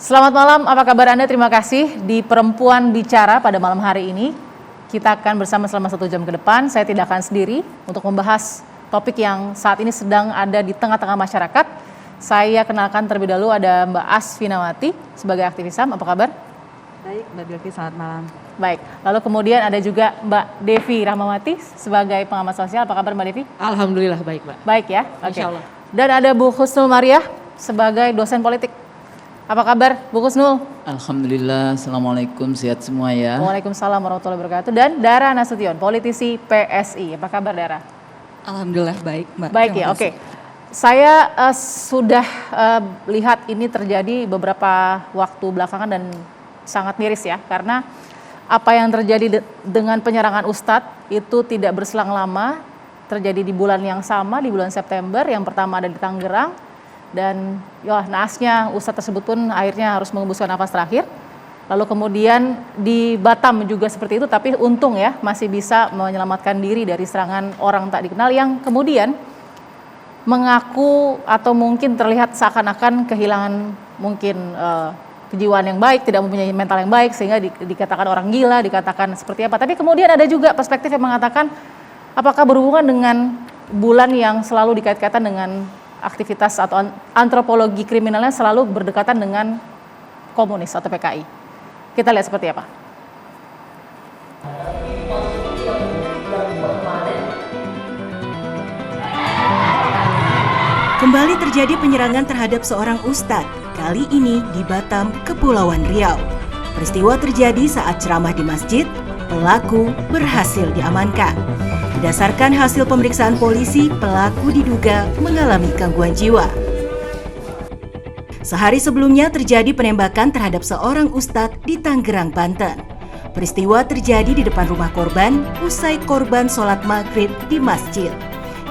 Selamat malam, apa kabar Anda? Terima kasih di Perempuan Bicara pada malam hari ini. Kita akan bersama selama 1 jam ke depan. Saya tidak akan sendiri untuk membahas topik yang saat ini sedang ada di tengah-tengah masyarakat. Saya kenalkan terlebih dahulu ada Mbak As Finawati sebagai aktivis HAM. Apa kabar? Baik, Mbak Devi, selamat malam. Baik, lalu kemudian ada juga Mbak Devi Rahmawati sebagai pengamat sosial. Apa kabar Mbak Devi? Alhamdulillah baik, Mbak. Baik ya, oke. Insya Allah. Dan ada Bu Husnul Mariah sebagai dosen politik. Apa kabar Bu Husnul? Alhamdulillah, Assalamualaikum, sehat semua ya. Waalaikumsalam warahmatullahi wabarakatuh. Dan Dara Nasution, politisi PSI. Apa kabar Dara? Alhamdulillah baik, Mbak. Baik ya, oke. Saya sudah lihat ini terjadi beberapa waktu belakangan dan sangat miris ya. Karena apa yang terjadi dengan penyerangan Ustadz itu tidak berselang lama. Terjadi di bulan yang sama, di bulan September. Yang pertama ada di Tangerang. Dan ya naasnya Ustadz tersebut pun akhirnya harus mengembuskan nafas terakhir. Lalu kemudian di Batam juga seperti itu, tapi untung ya masih bisa menyelamatkan diri dari serangan orang tak dikenal yang kemudian mengaku atau mungkin terlihat seakan-akan kehilangan mungkin kejiwaan yang baik, tidak mempunyai mental yang baik sehingga dikatakan orang gila, dikatakan seperti apa. Tapi kemudian ada juga perspektif yang mengatakan apakah berhubungan dengan bulan yang selalu dikait-kaitkan dengan aktivitas atau antropologi kriminalnya selalu berdekatan dengan komunis atau PKI. Kita lihat seperti apa. Kembali terjadi penyerangan terhadap seorang ustadz, kali ini di Batam, Kepulauan Riau. Peristiwa terjadi saat ceramah di masjid, pelaku berhasil diamankan. Berdasarkan hasil pemeriksaan polisi, pelaku diduga mengalami gangguan jiwa. Sehari sebelumnya terjadi penembakan terhadap seorang ustadz di Tangerang, Banten. Peristiwa terjadi di depan rumah korban usai korban sholat maghrib di masjid.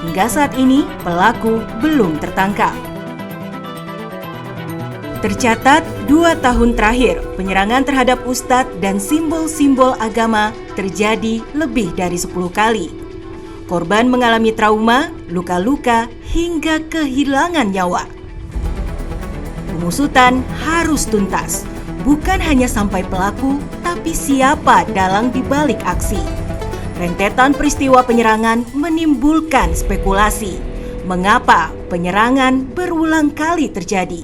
Hingga saat ini, pelaku belum tertangkap. Tercatat 2 tahun terakhir, penyerangan terhadap ustadz dan simbol-simbol agama terjadi lebih dari 10 kali. Korban mengalami trauma, luka-luka, hingga kehilangan nyawa. Pengusutan harus tuntas, bukan hanya sampai pelaku, tapi siapa dalang dibalik aksi. Rentetan peristiwa penyerangan menimbulkan spekulasi. Mengapa penyerangan berulang kali terjadi?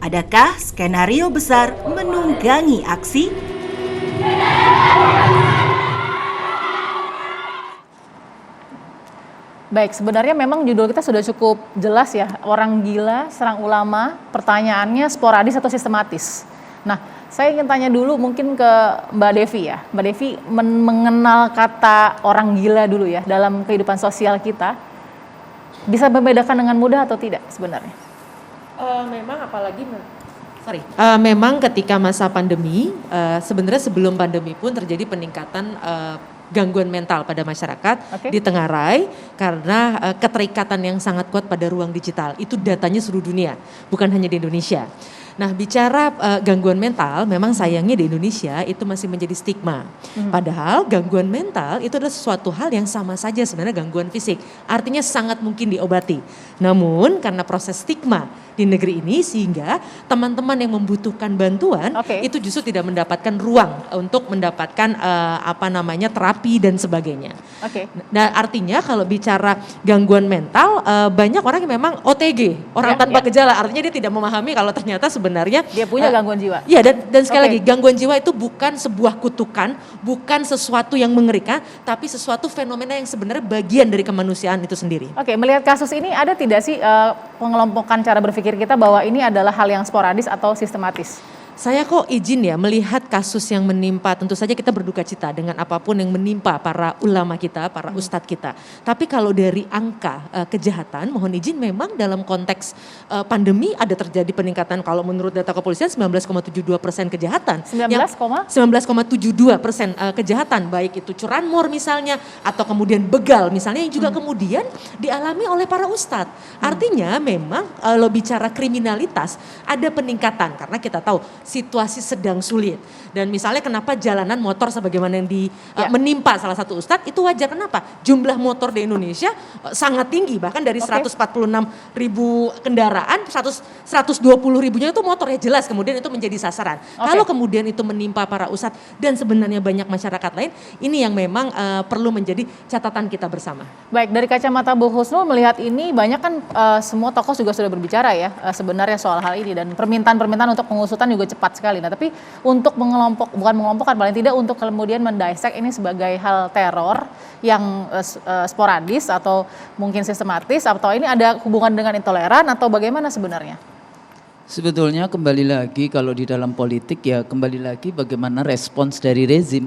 Adakah skenario besar menunggangi aksi? Baik, sebenarnya memang judul kita sudah cukup jelas ya, orang gila serang ulama, pertanyaannya sporadis atau sistematis. Nah, saya ingin tanya dulu mungkin ke Mbak Devi ya. Mbak Devi mengenal kata orang gila dulu ya dalam kehidupan sosial kita. Bisa membedakan dengan mudah atau tidak sebenarnya? Memang ketika masa pandemi, sebenarnya sebelum pandemi pun terjadi peningkatan gangguan mental pada masyarakat di Tenggarai karena keterikatan yang sangat kuat pada ruang digital. Itu datanya seluruh dunia, bukan hanya di Indonesia. Nah, bicara gangguan mental, memang sayangnya di Indonesia itu masih menjadi stigma. Padahal gangguan mental itu adalah sesuatu hal yang sama saja sebenarnya gangguan fisik. Artinya sangat mungkin diobati. Namun karena proses stigma di negeri ini sehingga teman-teman yang membutuhkan bantuan itu justru tidak mendapatkan ruang untuk mendapatkan terapi dan sebagainya. Nah, artinya kalau bicara gangguan mental, banyak orang yang memang OTG, orang tanpa gejala. Artinya dia tidak memahami kalau ternyata sebenarnya dia punya gangguan jiwa. Iya, dan sekali lagi gangguan jiwa itu bukan sebuah kutukan, bukan sesuatu yang mengerikan, tapi sesuatu fenomena yang sebenarnya bagian dari kemanusiaan itu sendiri. Melihat kasus ini ada tidak sih pengelompokan cara berpikir kita bahwa ini adalah hal yang sporadis atau sistematis? Saya kok izin ya melihat kasus yang menimpa, tentu saja kita berduka cita dengan apapun yang menimpa para ulama kita, para ustadz kita. Tapi kalau dari angka kejahatan, mohon izin memang dalam konteks pandemi ada terjadi peningkatan kalau menurut data kepolisian 19,72% kejahatan. 19,72% kejahatan, baik itu curanmor misalnya atau kemudian begal misalnya yang juga kemudian dialami oleh para ustadz. Artinya memang kalau bicara kriminalitas ada peningkatan karena kita tahu situasi sedang sulit. Dan misalnya kenapa jalanan motor sebagaimana yang menimpa salah satu ustadz itu wajar. Kenapa? Jumlah motor di Indonesia sangat tinggi, bahkan dari 146 ribu kendaraan 120 ribunya itu motor, ya jelas kemudian itu menjadi sasaran. Kalau kemudian itu menimpa para ustadz dan sebenarnya banyak masyarakat lain, ini yang memang perlu menjadi catatan kita bersama. Baik, dari kacamata Bu Husnul melihat ini banyak kan semua tokoh juga sudah berbicara ya sebenarnya soal hal ini, dan permintaan untuk pengusutan juga cepat sekali. Nah, tapi untuk bukan mengelompokkan, paling tidak untuk kemudian mendissect ini sebagai hal teror yang sporadis atau mungkin sistematis, atau ini ada hubungan dengan intoleran atau bagaimana sebenarnya? Sebetulnya kembali lagi kalau di dalam politik ya kembali lagi bagaimana respons dari rezim.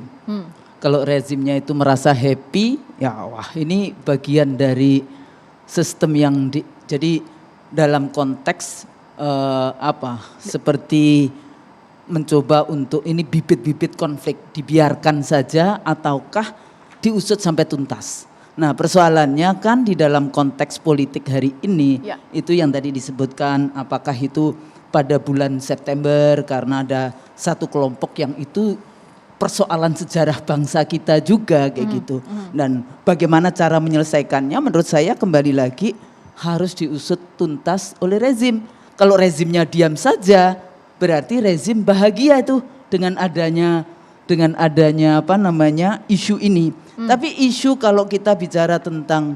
Kalau rezimnya itu merasa happy, ya wah ini bagian dari sistem yang jadi dalam konteks seperti mencoba untuk ini bibit-bibit konflik dibiarkan saja ataukah diusut sampai tuntas. Nah persoalannya kan di dalam konteks politik hari ini itu yang tadi disebutkan, apakah itu pada bulan September karena ada satu kelompok yang itu persoalan sejarah bangsa kita juga kayak gitu. Dan bagaimana cara menyelesaikannya menurut saya kembali lagi harus diusut tuntas oleh rezim. Kalau rezimnya diam saja berarti rezim bahagia itu dengan adanya isu ini. Tapi isu kalau kita bicara tentang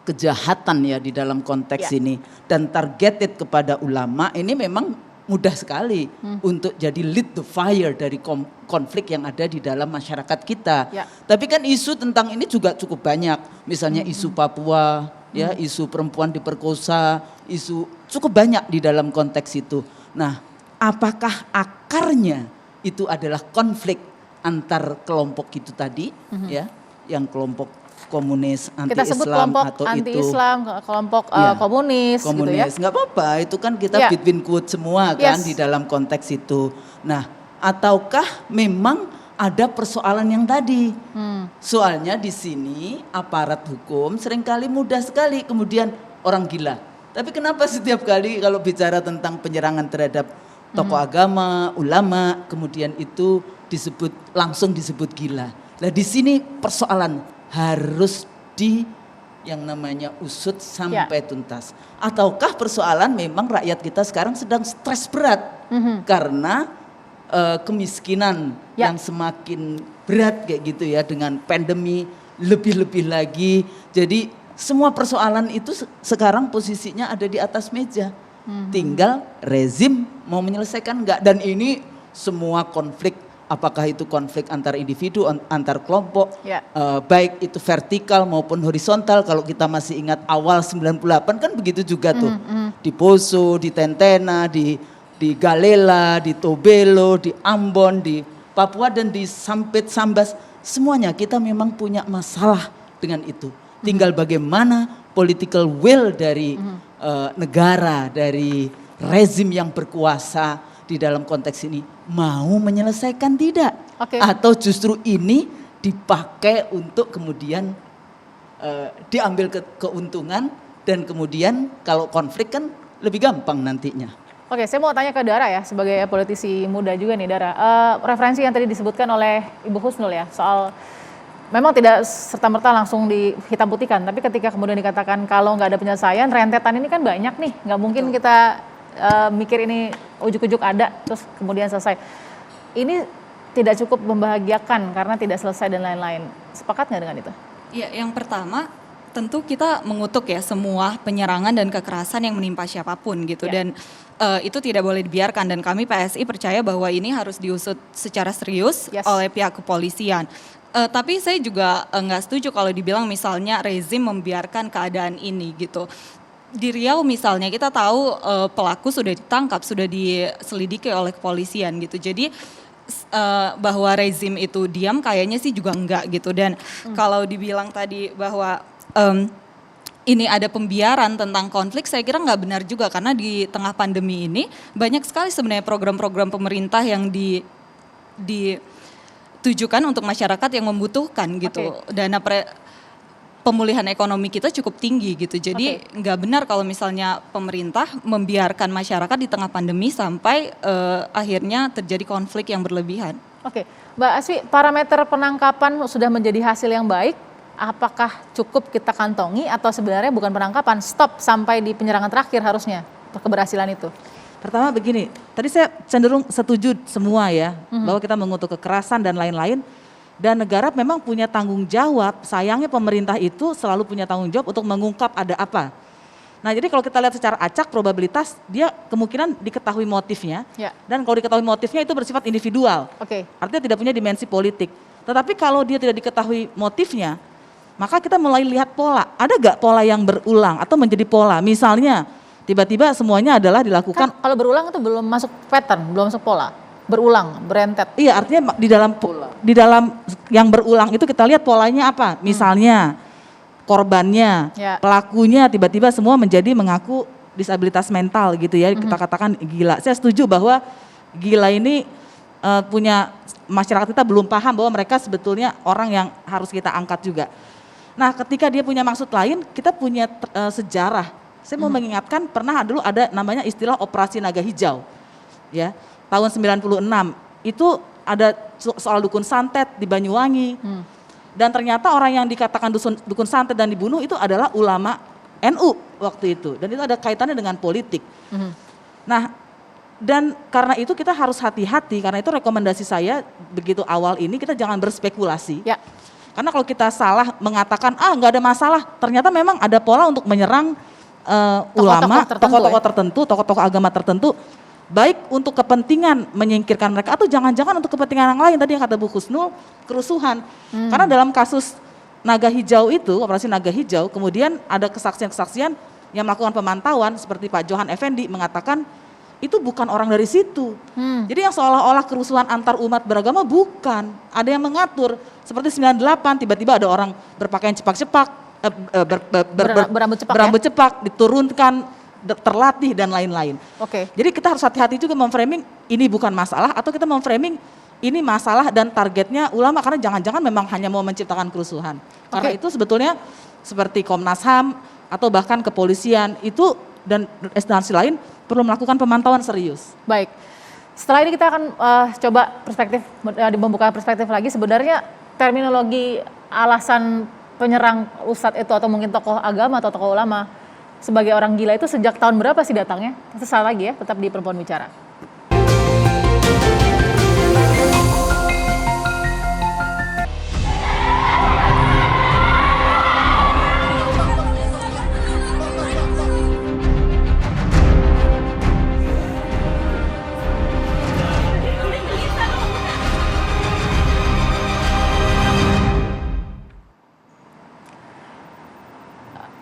kejahatan ya di dalam konteks ini dan targeted kepada ulama, ini memang mudah sekali untuk jadi lead the fire dari konflik yang ada di dalam masyarakat kita. Tapi kan isu tentang ini juga cukup banyak. Misalnya isu Papua, ya isu perempuan diperkosa, isu cukup banyak di dalam konteks itu. Nah, apakah akarnya itu adalah konflik antar kelompok itu tadi, ya, yang kelompok komunis, anti-Islam atau anti-Islam, kelompok komunis gitu ya. Nggak apa-apa, itu kan kita between quote semua kan di dalam konteks itu. Nah, ataukah memang ada persoalan yang tadi? Soalnya di sini aparat hukum seringkali mudah sekali kemudian orang gila. Tapi kenapa setiap kali kalau bicara tentang penyerangan terhadap tokoh agama, ulama, kemudian itu langsung disebut gila. Nah di sini persoalan harus yang namanya usut sampai tuntas. Ataukah persoalan memang rakyat kita sekarang sedang stres berat karena kemiskinan yang semakin berat kayak gitu ya, dengan pandemi lebih-lebih lagi. Jadi semua persoalan itu sekarang posisinya ada di atas meja. Tinggal rezim mau menyelesaikan enggak. Dan ini semua konflik, apakah itu konflik antar individu, antar kelompok, baik itu vertikal maupun horizontal. Kalau kita masih ingat awal 98 kan begitu juga tuh. Di Poso, di Tentena, di Galela, di Tobelo, di Ambon, di Papua dan di Sampit Sambas. Semuanya kita memang punya masalah dengan itu. Tinggal bagaimana political will dari negara, dari rezim yang berkuasa di dalam konteks ini mau menyelesaikan tidak, atau justru ini dipakai untuk kemudian diambil keuntungan dan kemudian kalau konflik kan lebih gampang nantinya. Oke, saya mau tanya ke Dara ya, sebagai politisi muda juga nih Dara. Referensi yang tadi disebutkan oleh Ibu Husnul ya, soal memang tidak serta-merta langsung dihitam putihkan, tapi ketika kemudian dikatakan kalau nggak ada penyelesaian, rentetan ini kan banyak nih, nggak mungkin kita mikir ini ujuk-ujuk ada terus kemudian selesai. Ini tidak cukup membahagiakan karena tidak selesai dan lain-lain. Sepakat nggak dengan itu? Ya, yang pertama tentu kita mengutuk ya semua penyerangan dan kekerasan yang menimpa siapapun gitu, dan itu tidak boleh dibiarkan, dan kami PSI percaya bahwa ini harus diusut secara serius oleh pihak kepolisian. Tapi saya juga nggak setuju kalau dibilang misalnya rezim membiarkan keadaan ini gitu. Di Riau misalnya kita tahu pelaku sudah ditangkap, sudah diselidiki oleh kepolisian gitu. Jadi bahwa rezim itu diam kayaknya sih juga enggak gitu. Dan kalau dibilang tadi bahwa ini ada pembiaran tentang konflik, saya kira nggak benar juga, karena di tengah pandemi ini banyak sekali sebenarnya program-program pemerintah yang ditujukan untuk masyarakat yang membutuhkan gitu. Dana pemulihan ekonomi kita cukup tinggi gitu. Jadi nggak benar kalau misalnya pemerintah membiarkan masyarakat di tengah pandemi sampai akhirnya terjadi konflik yang berlebihan. Oke, Mbak Asfi, parameter penangkapan sudah menjadi hasil yang baik. Apakah cukup kita kantongi atau sebenarnya bukan penangkapan, stop sampai di penyerangan terakhir harusnya keberhasilan itu? Pertama begini, tadi saya cenderung setuju semua ya, bahwa kita mengutuk kekerasan dan lain-lain. Dan negara memang punya tanggung jawab, sayangnya pemerintah itu selalu punya tanggung jawab untuk mengungkap ada apa. Nah jadi kalau kita lihat secara acak probabilitas dia kemungkinan diketahui motifnya. Ya. Dan kalau diketahui motifnya itu bersifat individual, artinya tidak punya dimensi politik. Tetapi kalau dia tidak diketahui motifnya, maka kita mulai lihat pola, ada gak pola yang berulang atau menjadi pola. Misalnya tiba-tiba semuanya adalah dilakukan. Kalau berulang itu belum masuk pattern, belum masuk pola. Berulang, berentet. Iya, artinya di dalam yang berulang itu kita lihat polanya apa. Misalnya korbannya, pelakunya tiba-tiba semua menjadi mengaku disabilitas mental gitu ya. Kita katakan gila. Saya setuju bahwa gila ini punya masyarakat kita belum paham bahwa mereka sebetulnya orang yang harus kita angkat juga. Nah, ketika dia punya maksud lain, kita punya sejarah. Saya mau mengingatkan pernah dulu ada namanya istilah Operasi Naga Hijau. Ya. Tahun 96 itu ada soal dukun santet di Banyuwangi dan ternyata orang yang dikatakan dukun santet dan dibunuh itu adalah ulama NU waktu itu dan itu ada kaitannya dengan politik. Nah dan karena itu kita harus hati-hati, karena itu rekomendasi saya begitu awal ini kita jangan berspekulasi. Karena kalau kita salah mengatakan nggak ada masalah, ternyata memang ada pola untuk menyerang ulama, tokoh-tokoh tertentu, tokoh-tokoh agama tertentu. Baik untuk kepentingan menyingkirkan mereka atau jangan-jangan untuk kepentingan yang lain tadi yang kata Bu Husnul, kerusuhan. Karena dalam kasus Naga Hijau itu, Operasi Naga Hijau, kemudian ada kesaksian-kesaksian yang melakukan pemantauan seperti Pak Johan Effendi mengatakan itu bukan orang dari situ. Jadi yang seolah-olah kerusuhan antar umat beragama bukan, ada yang mengatur. Seperti 98 tiba-tiba ada orang berpakaian cepak-cepak, berambut cepak, diturunkan, terlatih dan lain-lain. Jadi kita harus hati-hati juga memframing ini bukan masalah atau kita memframing ini masalah dan targetnya ulama karena jangan-jangan memang hanya mau menciptakan kerusuhan. Karena itu sebetulnya seperti Komnas HAM atau bahkan kepolisian itu dan instansi lain perlu melakukan pemantauan serius. Baik. Setelah ini kita akan coba membuka perspektif lagi sebenarnya terminologi alasan penyerang ustadz itu atau mungkin tokoh agama atau tokoh ulama sebagai orang gila itu sejak tahun berapa sih datangnya? Sesaat lagi ya, tetap di Perempuan Bicara.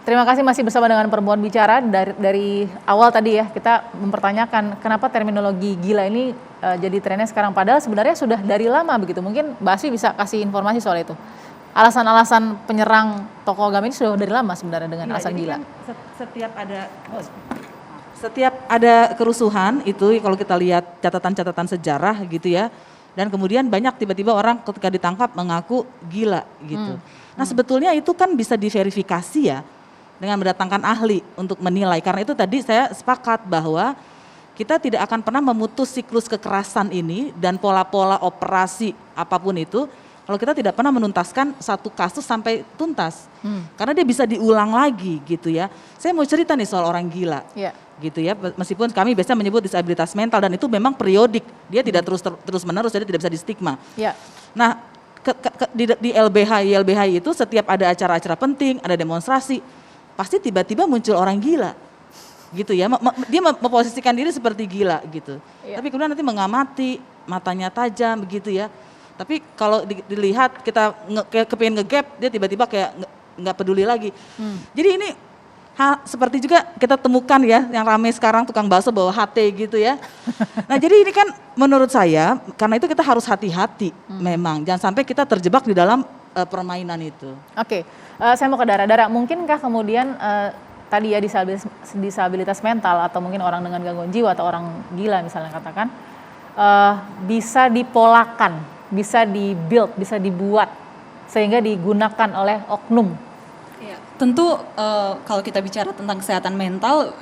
Terima kasih masih bersama dengan Perempuan Bicara. Dari awal tadi ya kita mempertanyakan kenapa terminologi gila ini jadi trennya sekarang. Padahal sebenarnya sudah dari lama begitu. Mungkin Mbak Asfi bisa kasih informasi soal itu. Alasan-alasan penyerang tokoh agama ini sudah dari lama sebenarnya dengan alasan gila. Kan setiap ada kerusuhan itu kalau kita lihat catatan-catatan sejarah gitu ya. Dan kemudian banyak tiba-tiba orang ketika ditangkap mengaku gila gitu. Nah sebetulnya itu kan bisa diverifikasi ya. Dengan mendatangkan ahli untuk menilai. Karena itu tadi saya sepakat bahwa kita tidak akan pernah memutus siklus kekerasan ini dan pola-pola operasi apapun itu kalau kita tidak pernah menuntaskan satu kasus sampai tuntas. Karena dia bisa diulang lagi gitu ya. Saya mau cerita nih soal orang gila. Gitu ya, meskipun kami biasanya menyebut disabilitas mental dan itu memang periodik. Dia tidak terus menerus, jadi tidak bisa distigma. Nah, di YLBHI itu setiap ada acara-acara penting, ada demonstrasi, pasti tiba-tiba muncul orang gila, gitu ya. Dia memposisikan diri seperti gila gitu. Tapi kemudian nanti mengamati, matanya tajam begitu ya. Tapi kalau dilihat kita kepingin ngegap, dia tiba-tiba kayak nggak peduli lagi. Jadi ini seperti juga kita temukan ya yang ramai sekarang tukang bakso bawa HT gitu ya. Nah jadi ini kan menurut saya karena itu kita harus hati-hati memang jangan sampai kita terjebak di dalam permainan itu. Saya mau ke Dara. Mungkinkah kemudian tadi ya disabilitas mental atau mungkin orang dengan gangguan jiwa atau orang gila misalnya katakan bisa dipolakan, bisa dibuild, bisa dibuat sehingga digunakan oleh oknum Ya, tentu kalau kita bicara tentang kesehatan mental,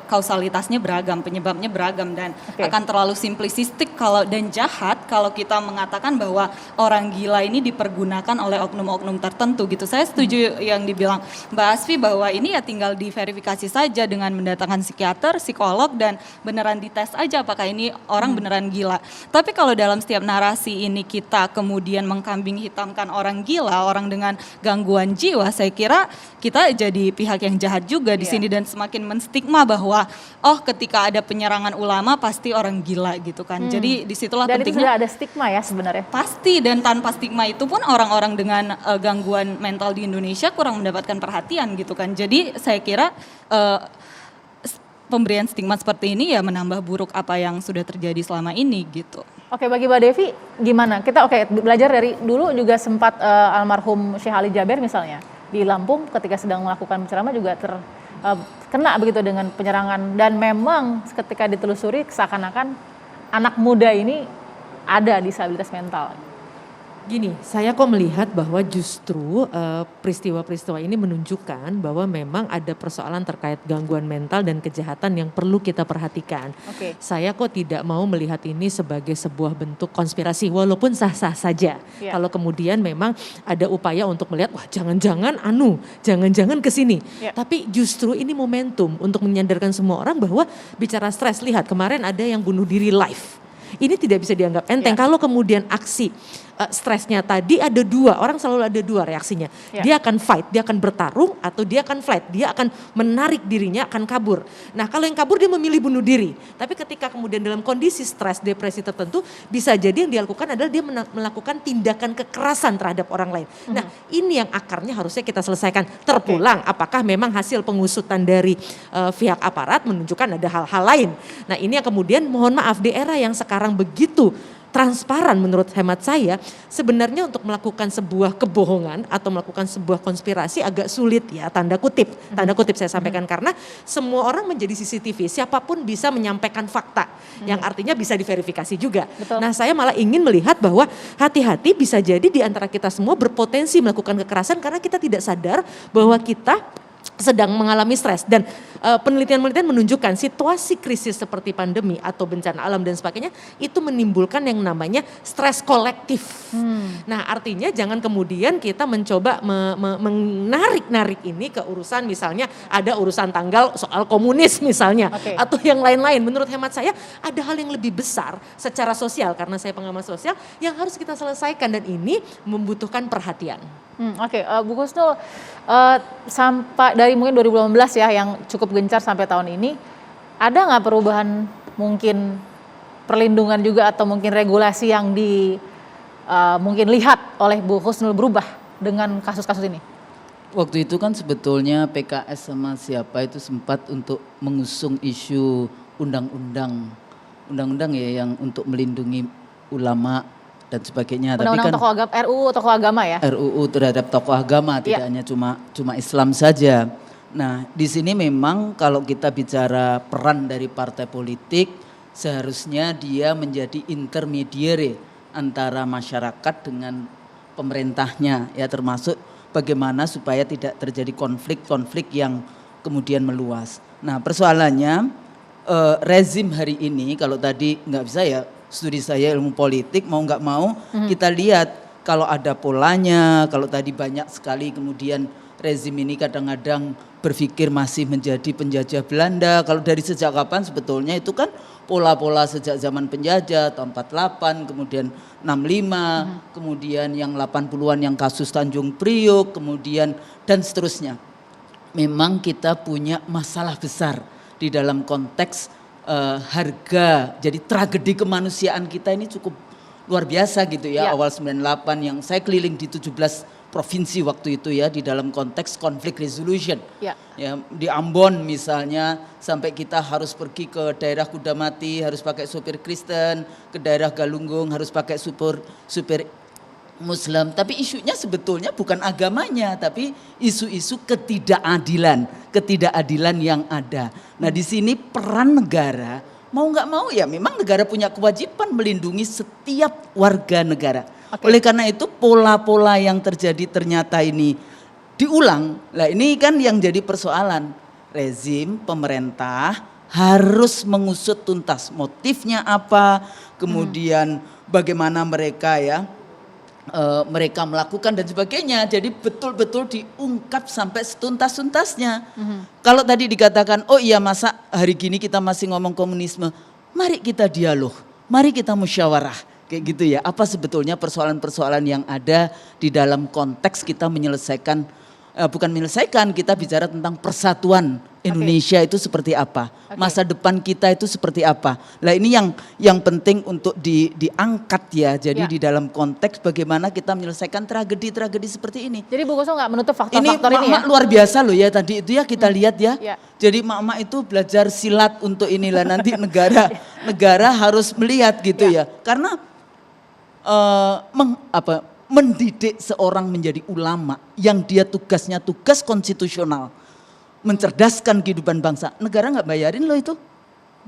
kausalitasnya beragam, penyebabnya beragam dan akan terlalu simplistik dan jahat kalau kita mengatakan bahwa orang gila ini dipergunakan oleh oknum-oknum tertentu gitu. Saya setuju yang dibilang Mbak Asfi bahwa ini ya tinggal diverifikasi saja dengan mendatangkan psikiater, psikolog dan beneran dites aja apakah ini orang beneran gila. Tapi kalau dalam setiap narasi ini kita kemudian mengkambing hitamkan orang gila, orang dengan gangguan jiwa, saya kira kita jadi pihak yang jahat juga di sini dan semakin menstigma bahwa ketika ada penyerangan ulama pasti orang gila gitu kan. Jadi disitulah dan pentingnya. itu sudah ada stigma ya sebenarnya. Pasti, dan tanpa stigma itu pun orang-orang dengan gangguan mental di Indonesia kurang mendapatkan perhatian gitu kan. Jadi saya kira pemberian stigma seperti ini ya menambah buruk apa yang sudah terjadi selama ini gitu. Oke, bagi Mbak Devi gimana? Kita belajar dari dulu juga sempat almarhum Syekh Ali Jaber misalnya di Lampung ketika sedang melakukan ceramah juga terkena begitu dengan penyerangan, dan memang ketika ditelusuri seakan-akan anak muda ini ada disabilitas mental. Gini, saya kok melihat bahwa justru peristiwa-peristiwa ini menunjukkan bahwa memang ada persoalan terkait gangguan mental dan kejahatan yang perlu kita perhatikan. Saya kok tidak mau melihat ini sebagai sebuah bentuk konspirasi, walaupun sah-sah saja. Kalau kemudian memang ada upaya untuk melihat, wah jangan-jangan jangan-jangan ke sini. Tapi justru ini momentum untuk menyadarkan semua orang bahwa bicara stres, lihat kemarin ada yang bunuh diri live. Ini tidak bisa dianggap enteng. Kalau kemudian aksi stresnya tadi ada dua, orang selalu ada dua reaksinya. Dia akan fight, dia akan bertarung, atau dia akan flight, dia akan menarik dirinya, akan kabur. Nah kalau yang kabur dia memilih bunuh diri. Tapi ketika kemudian dalam kondisi stres, depresi tertentu, bisa jadi yang dilakukan adalah dia melakukan tindakan kekerasan terhadap orang lain. Nah ini yang akarnya harusnya kita selesaikan. Terpulang apakah memang hasil pengusutan dari pihak aparat menunjukkan ada hal-hal lain. Nah ini yang kemudian mohon maaf di era yang sekarang begitu transparan menurut hemat saya, sebenarnya untuk melakukan sebuah kebohongan atau melakukan sebuah konspirasi agak sulit ya, tanda kutip saya sampaikan, karena semua orang menjadi CCTV, siapapun bisa menyampaikan fakta yang artinya bisa diverifikasi juga. Nah saya malah ingin melihat bahwa hati-hati, bisa jadi di antara kita semua berpotensi melakukan kekerasan karena kita tidak sadar bahwa kita sedang mengalami stres, dan penelitian-penelitian menunjukkan situasi krisis seperti pandemi atau bencana alam dan sebagainya itu menimbulkan yang namanya stres kolektif. Nah artinya jangan kemudian kita mencoba menarik-narik ini ke urusan, misalnya ada urusan tanggal soal komunis misalnya, atau yang lain-lain. Menurut hemat saya ada hal yang lebih besar secara sosial, karena saya pengamat sosial, yang harus kita selesaikan, dan ini membutuhkan perhatian. Bu Kusnul, sampai dari mungkin 2018 ya yang cukup gencar sampai tahun ini, ada nggak perubahan mungkin perlindungan juga atau mungkin regulasi yang mungkin lihat oleh Bu Kusnul berubah dengan kasus-kasus ini? Waktu itu kan sebetulnya PKS sama siapa itu sempat untuk mengusung isu undang-undang ya yang untuk melindungi ulama dan sebagainya. Undang-undang RUU tokoh agama ya? RUU terhadap tokoh agama, tidak hanya cuma Islam saja. Nah di sini memang kalau kita bicara peran dari partai politik, seharusnya dia menjadi intermediary antara masyarakat dengan pemerintahnya ya, termasuk bagaimana supaya tidak terjadi konflik-konflik yang kemudian meluas. Nah persoalannya rezim hari ini, kalau tadi nggak bisa ya, studi saya ilmu politik, mau nggak mau kita lihat kalau ada polanya, kalau tadi banyak sekali kemudian rezim ini kadang-kadang berpikir masih menjadi penjajah Belanda. Kalau dari sejak kapan sebetulnya itu kan pola-pola sejak zaman penjajah tahun 48, kemudian 65, kemudian yang 80-an yang kasus Tanjung Priok, kemudian dan seterusnya. Memang kita punya masalah besar di dalam konteks harga, jadi tragedi kemanusiaan kita ini cukup luar biasa gitu ya. Awal 98 yang saya keliling di 17 provinsi waktu itu ya, di dalam konteks konflik resolution. Ya, di Ambon misalnya sampai kita harus pergi ke daerah Kudamati harus pakai supir Kristen, ke daerah Galunggung harus pakai supir Muslim, tapi isunya sebetulnya bukan agamanya, tapi isu-isu ketidakadilan yang ada. Nah di sini peran negara, mau nggak mau ya memang negara punya kewajiban melindungi setiap warga negara. Oleh karena itu pola-pola yang terjadi ternyata ini diulang. Lah ini kan yang jadi persoalan. Rezim pemerintah harus mengusut tuntas motifnya apa, kemudian bagaimana mereka mereka melakukan dan sebagainya. Jadi betul-betul diungkap sampai setuntas-tuntasnya. Kalau tadi dikatakan, oh iya masa hari gini kita masih ngomong komunisme, mari kita dialog, mari kita musyawarah. Kayak gitu ya, apa sebetulnya persoalan-persoalan yang ada di dalam konteks kita menyelesaikan, bukan menyelesaikan, kita bicara tentang persatuan Indonesia itu seperti apa, masa depan kita itu seperti apa. Nah ini yang penting untuk diangkat ya, jadi di dalam konteks bagaimana kita menyelesaikan tragedi-tragedi seperti ini. Jadi Bu Kusno nggak menutup faktor-faktor ini ya? Luar biasa loh ya tadi itu ya kita lihat ya. Jadi mak-mak itu belajar silat untuk inilah nanti negara harus melihat gitu ya. Karena mendidik seorang menjadi ulama yang dia tugasnya tugas konstitusional, mencerdaskan kehidupan bangsa, negara nggak bayarin loh itu.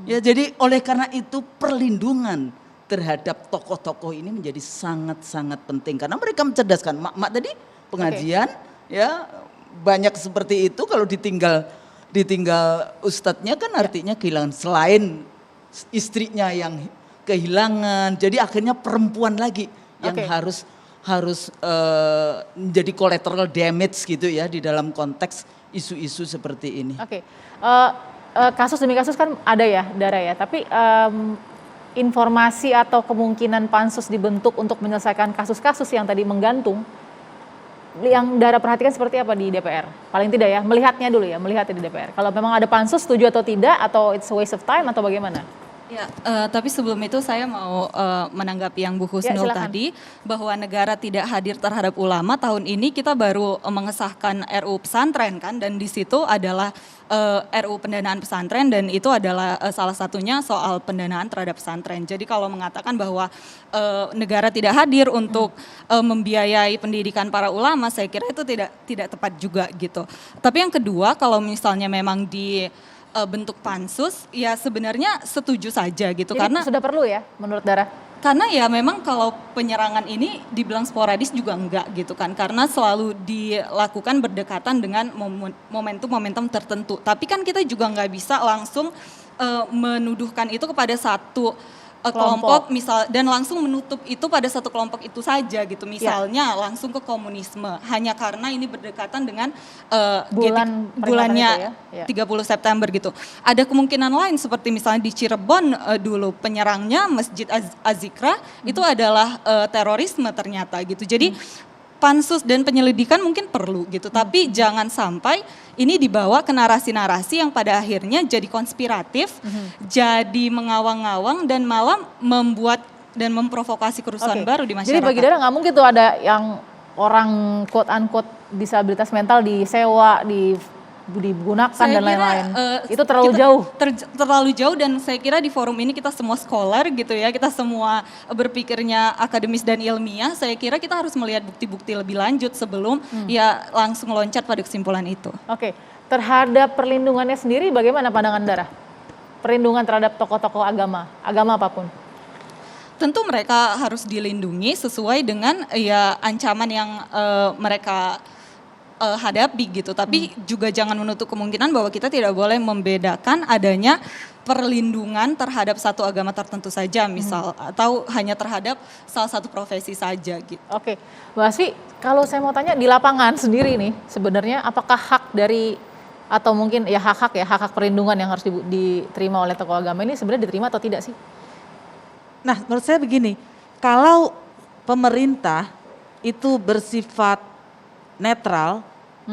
Ya jadi oleh karena itu perlindungan terhadap tokoh-tokoh ini menjadi sangat-sangat penting karena mereka mencerdaskan. Mak tadi pengajian ya banyak seperti itu, kalau ditinggal ustadznya kan artinya kehilangan, selain istrinya yang kehilangan, jadi akhirnya perempuan lagi yang harus menjadi collateral damage gitu ya di dalam konteks isu-isu seperti ini. Kasus demi kasus kan ada ya Dara ya, tapi informasi atau kemungkinan pansus dibentuk untuk menyelesaikan kasus-kasus yang tadi menggantung, yang Dara perhatikan seperti apa di DPR? Paling tidak ya, melihatnya dulu ya, melihatnya di DPR. Kalau memang ada pansus, setuju atau tidak, atau it's a waste of time atau bagaimana? Ya, tapi sebelum itu saya mau menanggapi yang Bu Husnul tadi, bahwa negara tidak hadir terhadap ulama. Tahun ini kita baru mengesahkan RUU pesantren kan, dan di situ adalah RUU pendanaan pesantren, dan itu adalah salah satunya soal pendanaan terhadap pesantren. Jadi kalau mengatakan bahwa negara tidak hadir untuk membiayai pendidikan para ulama, saya kira itu tidak tepat juga gitu. Tapi yang kedua, kalau misalnya memang bentuk pansus, ya sebenarnya setuju saja gitu. Jadi karena sudah perlu ya menurut Dara? Karena ya memang kalau penyerangan ini dibilang sporadis juga enggak gitu kan, karena selalu dilakukan berdekatan dengan momentum-momentum tertentu. Tapi kan kita juga nggak bisa langsung menuduhkan itu kepada satu kelompok misal, dan langsung menutup itu pada satu kelompok itu saja gitu. Misalnya langsung ke komunisme hanya karena ini berdekatan dengan bulannya 30 September gitu. Ada kemungkinan lain seperti misalnya di Cirebon dulu penyerangnya Masjid Az-Zikra itu adalah terorisme ternyata gitu. Jadi pansus dan penyelidikan mungkin perlu gitu, tapi jangan sampai ini dibawa ke narasi-narasi yang pada akhirnya jadi konspiratif, jadi mengawang-awang dan malah membuat dan memprovokasi kerusuhan baru di masyarakat. Jadi bagi Dara nggak mungkin tuh ada yang orang quote-unquote disabilitas mental disewa, digunakan saya dan lain-lain. Itu terlalu jauh. Terlalu jauh, dan saya kira di forum ini kita semua scholar gitu ya, kita semua berpikirnya akademis dan ilmiah. Saya kira kita harus melihat bukti-bukti lebih lanjut sebelum ya langsung loncat pada kesimpulan itu. Terhadap perlindungannya sendiri bagaimana pandangan Dara? Perlindungan terhadap tokoh-tokoh agama apapun. Tentu mereka harus dilindungi sesuai dengan ya ancaman yang mereka hadapi gitu, tapi juga jangan menutup kemungkinan bahwa kita tidak boleh membedakan adanya perlindungan terhadap satu agama tertentu saja misal, atau hanya terhadap salah satu profesi saja gitu. Mbak Asfi, kalau saya mau tanya di lapangan sendiri nih, sebenarnya apakah hak dari, atau mungkin ya hak perlindungan yang harus diterima oleh tokoh agama ini sebenarnya diterima atau tidak sih? Nah, menurut saya begini, kalau pemerintah itu bersifat netral,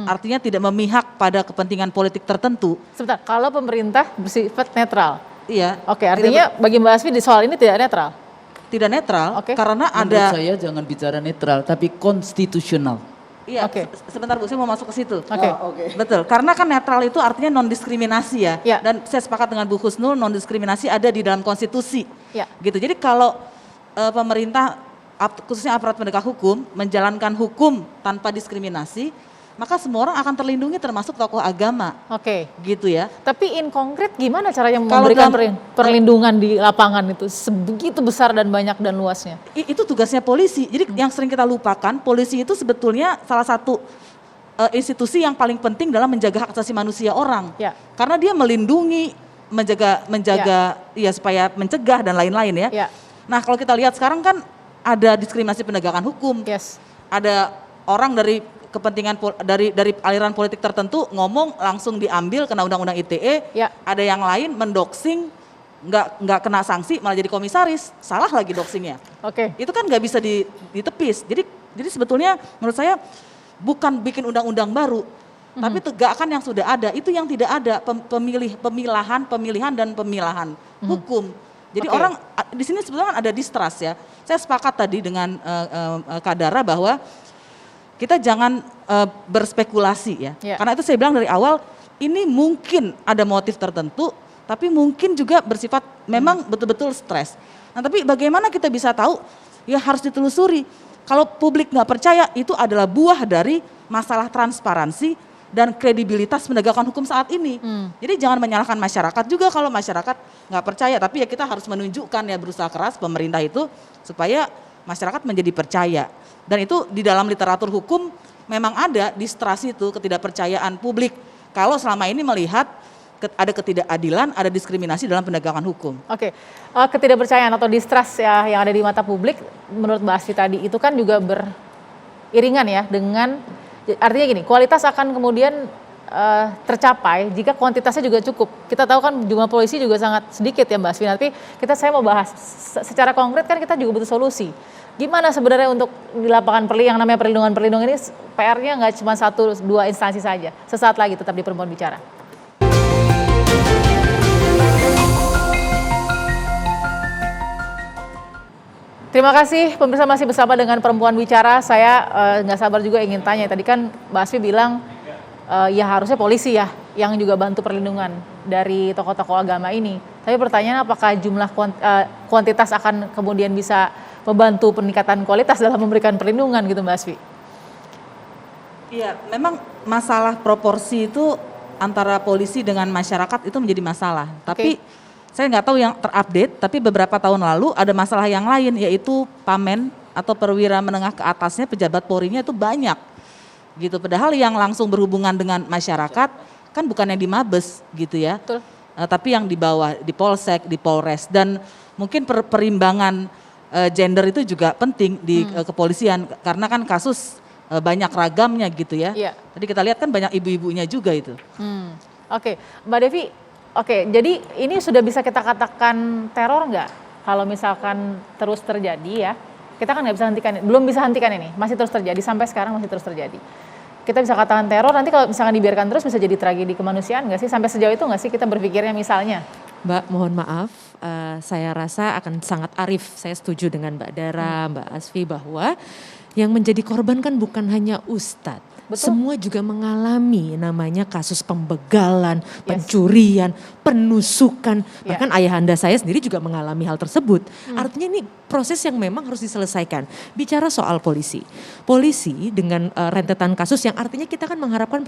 artinya tidak memihak pada kepentingan politik tertentu. Sebentar, kalau pemerintah bersifat netral? Iya. Artinya bagi Mbak Asfi di soal ini tidak netral? Tidak netral, karena menurut saya jangan bicara netral, tapi konstitusional. Iya, sebentar Bu, saya mau masuk ke situ. Betul, karena kan netral itu artinya non-diskriminasi ya. Dan saya sepakat dengan Bu Husnul, non-diskriminasi ada di dalam konstitusi. Gitu. Jadi kalau pemerintah, khususnya aparat penegak hukum, menjalankan hukum tanpa diskriminasi, maka semua orang akan terlindungi termasuk tokoh agama. Gitu ya. Tapi in konkret gimana caranya memberikan perlindungan di lapangan itu sebegitu besar dan banyak dan luasnya? Itu tugasnya polisi. Jadi yang sering kita lupakan, polisi itu sebetulnya salah satu institusi yang paling penting dalam menjaga hak asasi manusia orang. Ya. Karena dia melindungi, menjaga ya supaya mencegah dan lain-lain ya. Nah, kalau kita lihat sekarang kan ada diskriminasi penegakan hukum. Ada orang dari kepentingan dari aliran politik tertentu ngomong langsung diambil kena undang-undang ITE. Ada yang lain mendoxing nggak kena sanksi malah jadi komisaris, salah lagi doxingnya. Itu kan nggak bisa ditepis. Jadi sebetulnya menurut saya bukan bikin undang-undang baru, tapi tegakkan yang sudah ada. Itu yang tidak ada, pemilihan dan pemilahan hukum. Jadi orang di sini sebetulnya kan ada distrust ya. Saya sepakat tadi dengan Kak Dara bahwa kita jangan berspekulasi ya. Karena itu saya bilang dari awal, ini mungkin ada motif tertentu, tapi mungkin juga bersifat memang betul-betul stres. Nah, tapi bagaimana kita bisa tahu? Ya harus ditelusuri. Kalau publik nggak percaya, itu adalah buah dari masalah transparansi dan kredibilitas penegakan hukum saat ini. Jadi jangan menyalahkan masyarakat juga kalau masyarakat nggak percaya. Tapi ya kita harus menunjukkan ya, berusaha keras pemerintah itu supaya masyarakat menjadi percaya. Dan itu di dalam literatur hukum memang ada distrust itu, ketidakpercayaan publik. Kalau selama ini melihat ada ketidakadilan, ada diskriminasi dalam penegakan hukum. Ketidakpercayaan atau distrust ya yang ada di mata publik, menurut Mbak Asfi tadi itu kan juga beriringan ya dengan, artinya gini, kualitas akan kemudian tercapai jika kuantitasnya juga cukup. Kita tahu kan jumlah polisi juga sangat sedikit ya Mbak Asfi. Tapi saya mau bahas secara konkret kan kita juga butuh solusi. Gimana sebenarnya untuk di lapangan yang namanya perlindungan ini PR-nya nggak cuma 1-2 instansi saja. Sesaat lagi tetap di Perempuan Bicara. Terima kasih pemirsa, masih bersama dengan Perempuan Bicara. Saya nggak sabar juga ingin tanya. Tadi kan Mbak Asfi bilang ya harusnya polisi ya yang juga bantu perlindungan dari tokoh-tokoh agama ini. Tapi pertanyaan apakah jumlah kuantitas akan kemudian bisa membantu peningkatan kualitas dalam memberikan perlindungan gitu Mbak Asfi? Iya, memang masalah proporsi itu antara polisi dengan masyarakat itu menjadi masalah. Tapi saya nggak tahu yang terupdate, tapi beberapa tahun lalu ada masalah yang lain, yaitu pamen atau perwira menengah ke atasnya pejabat Polri-nya itu banyak gitu. Padahal yang langsung berhubungan dengan masyarakat kan bukan yang di Mabes gitu ya. Tapi yang di bawah, di Polsek, di Polres. Dan mungkin perimbangan gender itu juga penting di kepolisian, karena kan kasus banyak ragamnya gitu ya. Tadi kita lihat kan banyak ibu-ibunya juga itu. Mbak Devi, jadi ini sudah bisa kita katakan teror nggak? Kalau misalkan terus terjadi ya, kita kan nggak bisa hentikan, belum bisa hentikan ini, masih terus terjadi, sampai sekarang masih terus terjadi. Kita bisa katakan teror, nanti kalau misalkan dibiarkan terus bisa jadi tragedi kemanusiaan nggak sih? Sampai sejauh itu nggak sih kita berpikirnya misalnya? Mbak, mohon maaf, saya rasa akan sangat arif, saya setuju dengan Mbak Dara, Mbak Asfi, bahwa yang menjadi korban kan bukan hanya ustadz. Semua juga mengalami namanya kasus pembegalan, pencurian, penusukan. Bahkan ayahanda saya sendiri juga mengalami hal tersebut. Artinya ini proses yang memang harus diselesaikan. Bicara soal polisi. Polisi dengan rentetan kasus yang artinya kita kan mengharapkan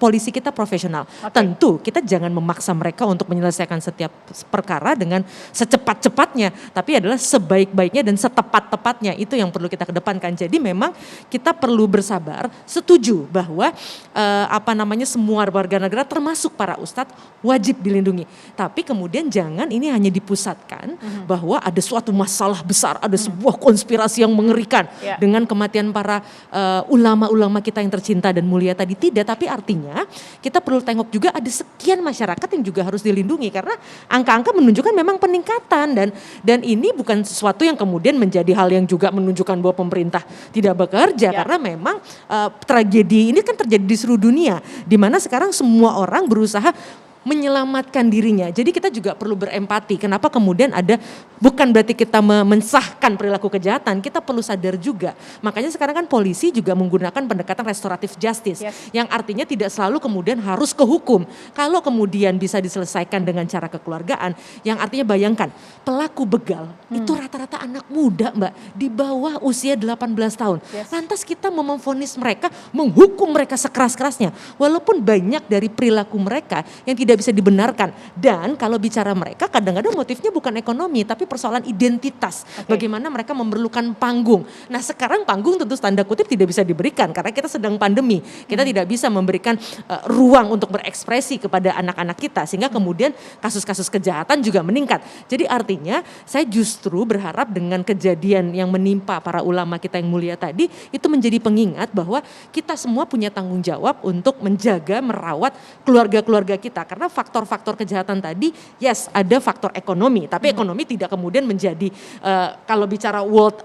polisi kita profesional. Tentu kita jangan memaksa mereka untuk menyelesaikan setiap perkara dengan secepat-cepatnya. Tapi adalah sebaik-baiknya dan setepat-tepatnya. Itu yang perlu kita kedepankan. Jadi memang kita perlu bersabar, setuju bahwa semua warga negara termasuk para ustadz wajib dilindungi. Tapi kemudian jangan ini hanya dipusatkan bahwa ada suatu masalah besar, ada sebuah konspirasi yang mengerikan dengan kematian para ulama-ulama kita yang tercinta dan mulia tadi. Tidak, tapi artinya kita perlu tengok juga ada sekian masyarakat yang juga harus dilindungi, karena angka-angka menunjukkan memang peningkatan dan ini bukan sesuatu yang kemudian menjadi hal yang juga menunjukkan bahwa pemerintah tidak bekerja, karena memang tragedi ini kan terjadi di seluruh dunia, di mana sekarang semua orang berusaha menyelamatkan dirinya. Jadi kita juga perlu berempati. Kenapa kemudian ada, bukan berarti kita mensahkan perilaku kejahatan, kita perlu sadar juga. Makanya sekarang kan polisi juga menggunakan pendekatan restoratif justice, yang artinya tidak selalu kemudian harus ke hukum. Kalau kemudian bisa diselesaikan dengan cara kekeluargaan, yang artinya bayangkan, pelaku begal itu rata-rata anak muda Mbak, di bawah usia 18 tahun. Lantas kita memvonis mereka, menghukum mereka sekeras-kerasnya. Walaupun banyak dari perilaku mereka yang tidak tidak bisa dibenarkan. Dan kalau bicara mereka kadang-kadang motifnya bukan ekonomi tapi persoalan identitas. Bagaimana mereka memerlukan panggung. Nah sekarang panggung tentu tanda kutip tidak bisa diberikan karena kita sedang pandemi. Kita tidak bisa memberikan ruang untuk berekspresi kepada anak-anak kita sehingga kemudian kasus-kasus kejahatan juga meningkat. Jadi artinya saya justru berharap dengan kejadian yang menimpa para ulama kita yang mulia tadi itu menjadi pengingat bahwa kita semua punya tanggung jawab untuk menjaga, merawat keluarga-keluarga kita karena faktor-faktor kejahatan tadi yes ada faktor ekonomi tapi ekonomi tidak kemudian menjadi kalau bicara world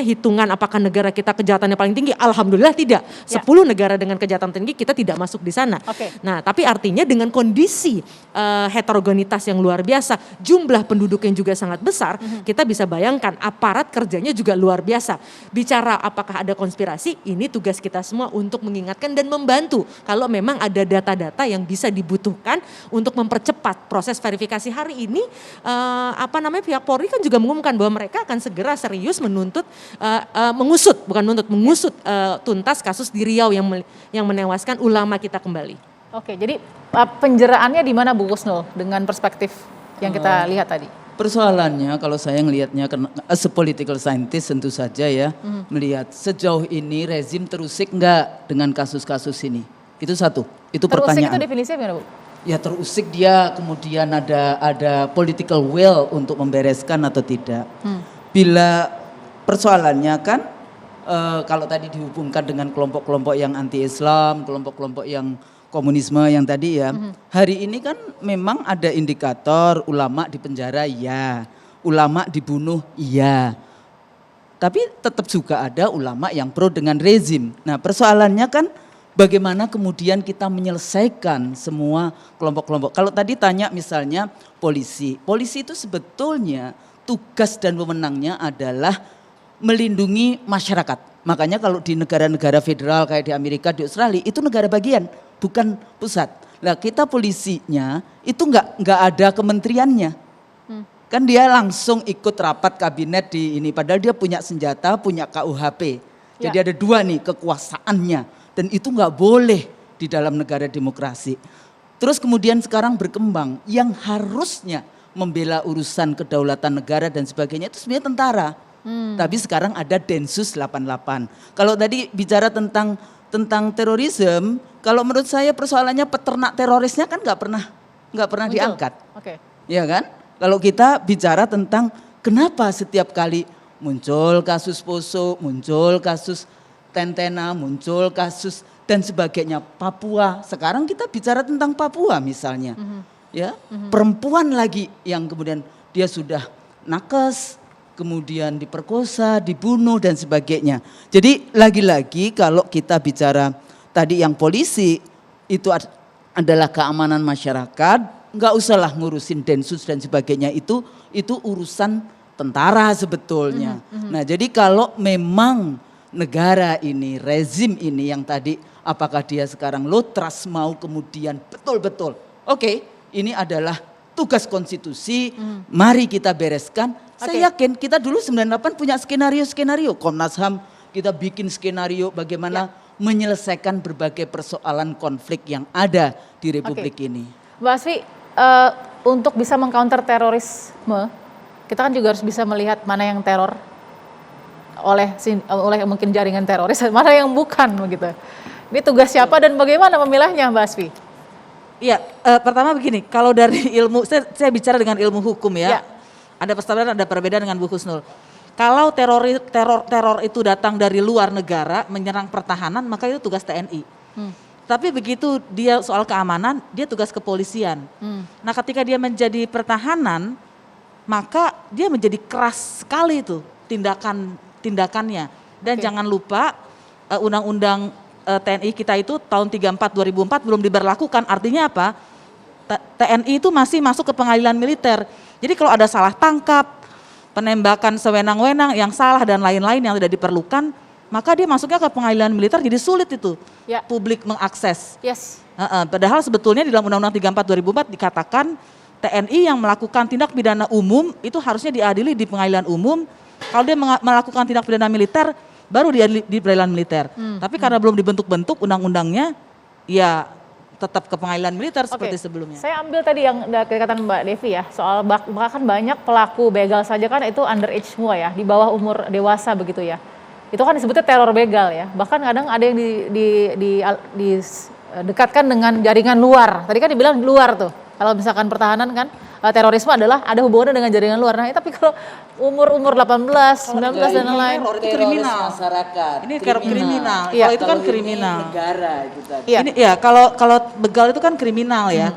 hitungan apakah negara kita kejahatannya paling tinggi, alhamdulillah tidak. 10 negara dengan kejahatan tinggi kita tidak masuk di sana. Nah tapi artinya dengan kondisi heterogenitas yang luar biasa, jumlah penduduk yang juga sangat besar, kita bisa bayangkan aparat kerjanya juga luar biasa. Bicara apakah ada konspirasi, ini tugas kita semua untuk mengingatkan dan membantu kalau memang ada data-data yang bisa dibutuhkan untuk mempercepat proses verifikasi. Hari ini pihak Polri kan juga mengumumkan bahwa mereka akan segera serius mengusut tuntas kasus di Riau yang menewaskan ulama kita kembali. Oke, jadi penjeraannya di mana Bu Kusnul dengan perspektif yang kita lihat tadi? Persoalannya kalau saya ngelihatnya as a political scientist tentu saja ya melihat sejauh ini rezim terusik enggak dengan kasus-kasus ini. Itu satu, itu pertanyaan. Terusik itu definisinya gimana Bu? Ya terusik dia kemudian ada political will untuk membereskan atau tidak. Bila persoalannya kan kalau tadi dihubungkan dengan kelompok-kelompok yang anti-Islam, kelompok-kelompok yang komunisme yang tadi ya, hari ini kan memang ada indikator ulama di penjara iya, ulama dibunuh iya. Tapi tetap juga ada ulama yang pro dengan rezim. Nah persoalannya kan bagaimana kemudian kita menyelesaikan semua kelompok-kelompok. Kalau tadi tanya misalnya polisi itu sebetulnya tugas dan wewenangnya adalah melindungi masyarakat. Makanya kalau di negara-negara federal kayak di Amerika, di Australia itu negara bagian, bukan pusat. Nah kita polisinya itu nggak ada kementeriannya. Kan dia langsung ikut rapat kabinet di ini. Padahal dia punya senjata, punya KUHP. Jadi ada dua nih kekuasaannya. Dan itu nggak boleh di dalam negara demokrasi. Terus kemudian sekarang berkembang yang harusnya membela urusan kedaulatan negara dan sebagainya itu sebenarnya tentara. Tapi sekarang ada Densus 88. Kalau tadi bicara tentang terorisme, kalau menurut saya persoalannya peternak terorisnya kan nggak pernah diangkat. Ya kan? Kalau kita bicara tentang kenapa setiap kali muncul kasus Poso, muncul kasus Tentena, muncul kasus dan sebagainya Papua. Sekarang kita bicara tentang Papua misalnya. Perempuan lagi yang kemudian dia sudah nakes, kemudian diperkosa, dibunuh dan sebagainya. Jadi lagi-lagi kalau kita bicara tadi yang polisi itu adalah keamanan masyarakat, nggak usahlah ngurusin Densus dan sebagainya itu urusan tentara sebetulnya. Nah jadi kalau memang negara ini, rezim ini yang tadi apakah dia sekarang low trust mau kemudian betul-betul ini adalah tugas konstitusi, mari kita bereskan. Saya yakin kita dulu 98 punya skenario Komnas HAM, kita bikin skenario bagaimana menyelesaikan berbagai persoalan konflik yang ada di Republik ini. Mbak Asfi, untuk bisa mengcounter terorisme, kita kan juga harus bisa melihat mana yang teror oleh mungkin jaringan teroris, mana yang bukan begitu. Ini tugas siapa dan bagaimana memilahnya Mbak Asfi? Iya, pertama begini, kalau dari ilmu, saya bicara dengan ilmu hukum ya. Ada persamaan, ada perbedaan dengan Bu Husnul. Kalau teror itu datang dari luar negara menyerang pertahanan, maka itu tugas TNI. Tapi begitu dia soal keamanan, dia tugas kepolisian. Nah ketika dia menjadi pertahanan, maka dia menjadi keras sekali itu tindakannya. Dan jangan lupa undang-undang TNI kita itu tahun 34-2004 belum diberlakukan. Artinya apa? TNI itu masih masuk ke pengadilan militer. Jadi kalau ada salah tangkap, penembakan sewenang-wenang yang salah dan lain-lain yang tidak diperlukan, maka dia masuknya ke pengadilan militer, jadi sulit itu publik mengakses. Padahal sebetulnya di dalam Undang-Undang 34 2004 dikatakan TNI yang melakukan tindak pidana umum itu harusnya diadili di pengadilan umum. Kalau dia melakukan tindak pidana militer, baru diadili di pengadilan militer. Tapi karena belum dibentuk-bentuk undang-undangnya, ya tetap ke pengadilan militer seperti sebelumnya. Saya ambil tadi yang kata Mbak Devi ya, soal bahkan banyak pelaku begal saja kan itu underage semua ya, di bawah umur dewasa begitu ya. Itu kan disebutnya teror begal ya. Bahkan kadang ada yang didekatkan dengan jaringan luar. Tadi kan dibilang luar tuh. Kalau misalkan pertahanan kan terorisme adalah ada hubungannya dengan jaringan luar. Nah, tapi kalau umur 18, 19 dan lain-lain. Itu kriminal. Masyarakat. Ini kriminal. Iya. Kalau itu kan kriminal. Ini negara gitu. Iya. Ini ya kalau begal itu kan kriminal ya.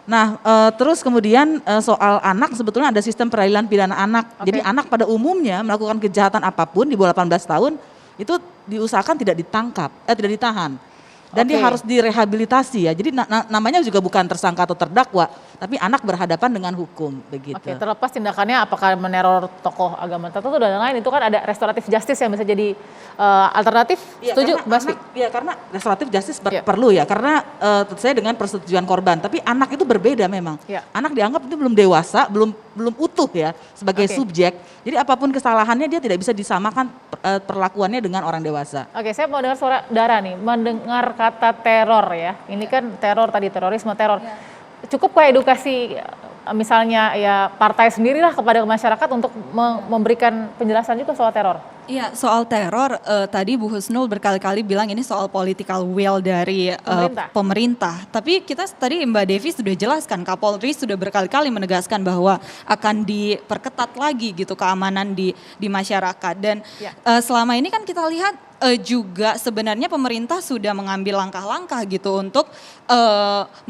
Nah, terus kemudian soal anak sebetulnya ada sistem peradilan pidana anak. Jadi anak pada umumnya melakukan kejahatan apapun di bawah 18 tahun itu diusahakan tidak ditahan. Dan dia harus direhabilitasi ya. Jadi namanya juga bukan tersangka atau terdakwa, tapi anak berhadapan dengan hukum begitu. Oke, terlepas tindakannya apakah meneror tokoh agama tertentu dan lain-lain, itu kan ada restoratif justice yang bisa jadi alternatif. Ya, Setuju, Mbak? Iya, karena restoratif justice perlu ya, karena tentu saja dengan persetujuan korban. Tapi anak itu berbeda memang. Ya. Anak dianggap itu belum dewasa, belum utuh ya sebagai subjek. Jadi apapun kesalahannya dia tidak bisa disamakan perlakuannya dengan orang dewasa. Oke, saya mau dengar suara Dara nih, mendengar kata teror ya. Ini kan teror tadi, terorisme, teror. Cukup kayak edukasi misalnya ya partai sendirilah kepada masyarakat untuk memberikan penjelasan juga soal teror. Iya, soal teror tadi Bu Husnul berkali-kali bilang ini soal political will dari pemerintah. Tapi kita tadi Mbak Devi sudah jelaskan, Kapolri sudah berkali-kali menegaskan bahwa akan diperketat lagi gitu keamanan di masyarakat. Dan selama ini kan kita lihat juga sebenarnya pemerintah sudah mengambil langkah-langkah gitu untuk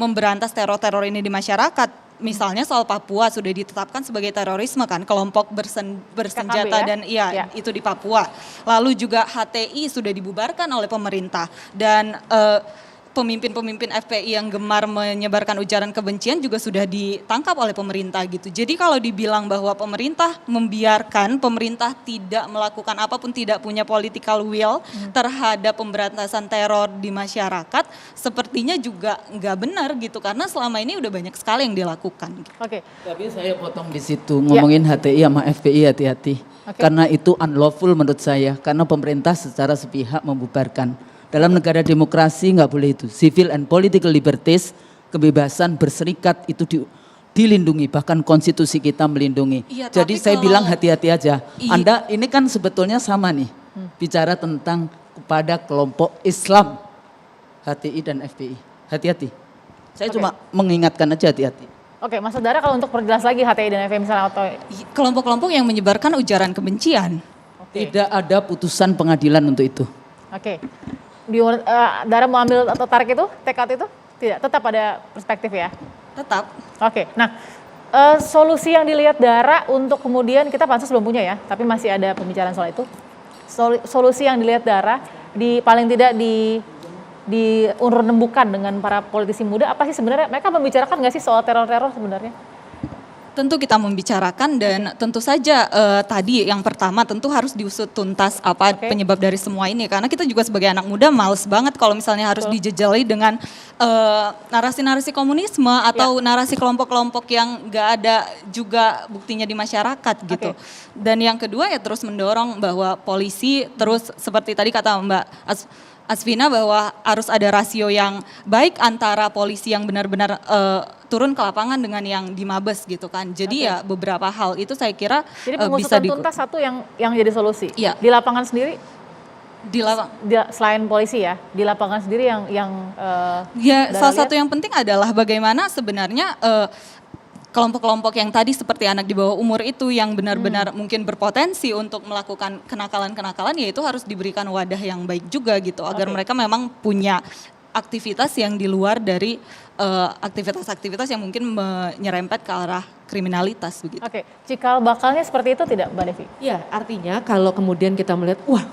memberantas teror-teror ini di masyarakat. Misalnya soal Papua sudah ditetapkan sebagai terorisme kan, kelompok bersenjata KKB, dan itu di Papua. Lalu juga HTI sudah dibubarkan oleh pemerintah dan pemimpin-pemimpin FPI yang gemar menyebarkan ujaran kebencian juga sudah ditangkap oleh pemerintah gitu. Jadi kalau dibilang bahwa pemerintah membiarkan, pemerintah tidak melakukan apapun, tidak punya political will terhadap pemberantasan teror di masyarakat, sepertinya juga nggak benar gitu. Karena selama ini udah banyak sekali yang dilakukan. Oke. Tapi saya potong di situ, ngomongin HTI sama FPI hati-hati. Karena itu unlawful menurut saya, karena pemerintah secara sepihak membubarkan. Dalam negara demokrasi nggak boleh itu. Civil and political liberties, kebebasan berserikat itu dilindungi, bahkan konstitusi kita melindungi. Iya, jadi saya bilang hati-hati aja. Anda ini kan sebetulnya sama nih, bicara tentang kepada kelompok Islam, HTI dan FPI. Hati-hati. Saya cuma mengingatkan aja hati-hati. Oke, Mas Saudara kalau untuk perjelas lagi HTI dan FPI misalnya atau kelompok-kelompok yang menyebarkan ujaran kebencian. Tidak ada putusan pengadilan untuk itu. Oke. Dara mau ambil atau tarik itu, take out itu? Tidak, tetap ada perspektif ya? Tetap. Oke, nah solusi yang dilihat Dara untuk kemudian, kita pansus belum punya ya, tapi masih ada pembicaraan soal itu. Solusi yang dilihat Dara, paling tidak diurun-rembukan dengan para politisi muda, apa sih sebenarnya, mereka membicarakan nggak sih soal teror-teror sebenarnya? Tentu kita membicarakan dan tentu saja tadi yang pertama tentu harus diusut tuntas apa penyebab dari semua ini. Karena kita juga sebagai anak muda males banget kalau misalnya harus dijejali dengan narasi-narasi komunisme atau narasi kelompok-kelompok yang nggak ada juga buktinya di masyarakat gitu. Dan yang kedua ya terus mendorong bahwa polisi terus seperti tadi kata Mbak Asvina bahwa harus ada rasio yang baik antara polisi yang benar-benar turun ke lapangan dengan yang di Mabes gitu kan. Jadi ya beberapa hal itu saya kira jadi pengusutan tuntas satu yang jadi solusi. Iya. Di lapangan sendiri selain polisi ya, di lapangan sendiri yang salah satu yang penting adalah bagaimana sebenarnya kelompok-kelompok yang tadi seperti anak di bawah umur itu yang benar-benar mungkin berpotensi untuk melakukan kenakalan-kenakalan, ya itu harus diberikan wadah yang baik juga gitu agar mereka memang punya aktivitas yang di luar dari aktivitas-aktivitas yang mungkin menyerempet ke arah kriminalitas begitu. Oke, cikal bakalnya seperti itu tidak Mbak Devi? Ya, artinya kalau kemudian kita melihat, wah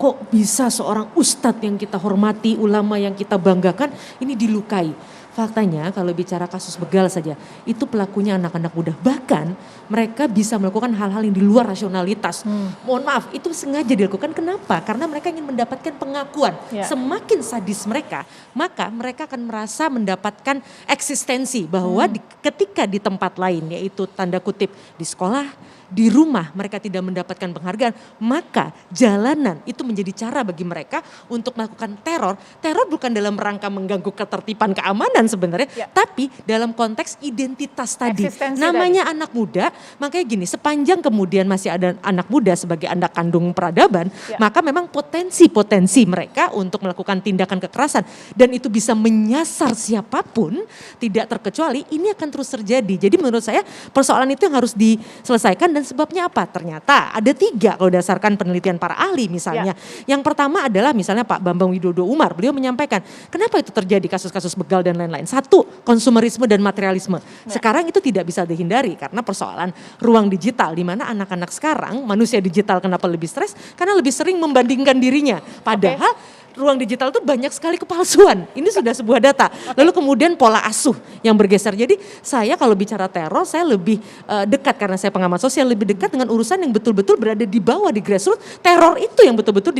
kok bisa seorang ustadz yang kita hormati, ulama yang kita banggakan, ini dilukai. Faktanya kalau bicara kasus begal saja, itu pelakunya anak-anak muda. Bahkan mereka bisa melakukan hal-hal yang di luar rasionalitas. Mohon maaf, itu sengaja dilakukan. Kenapa? Karena mereka ingin mendapatkan pengakuan. Semakin sadis mereka, maka mereka akan merasa mendapatkan eksistensi. Bahwa ketika di tempat lain, yaitu tanda kutip di sekolah, di rumah mereka tidak mendapatkan penghargaan, maka jalanan itu menjadi cara bagi mereka untuk melakukan teror. Teror bukan dalam rangka mengganggu ketertiban keamanan sebenarnya, tapi dalam konteks identitas tadi. Namanya anak muda, makanya gini, sepanjang kemudian masih ada anak muda sebagai anak kandung peradaban, maka memang potensi mereka untuk melakukan tindakan kekerasan dan itu bisa menyasar siapapun, tidak terkecuali, ini akan terus terjadi. Jadi menurut saya persoalan itu yang harus diselesaikan dan sebabnya apa? Ternyata ada 3 kalau berdasarkan penelitian para ahli misalnya. Yang pertama adalah misalnya Pak Bambang Widodo Umar, beliau menyampaikan kenapa itu terjadi kasus-kasus begal dan lain-lain. 1, konsumerisme dan materialisme. Sekarang itu tidak bisa dihindari karena persoalan ruang digital di mana anak-anak sekarang, manusia digital kenapa lebih stres? Karena lebih sering membandingkan dirinya. Padahal ruang digital itu banyak sekali kepalsuan. Ini sudah sebuah data. Lalu kemudian pola asuh yang bergeser. Jadi saya kalau bicara teror, saya lebih dekat karena saya pengamat sosial, lebih dekat dengan urusan yang betul-betul berada di bawah, di grassroots. Teror itu yang betul-betul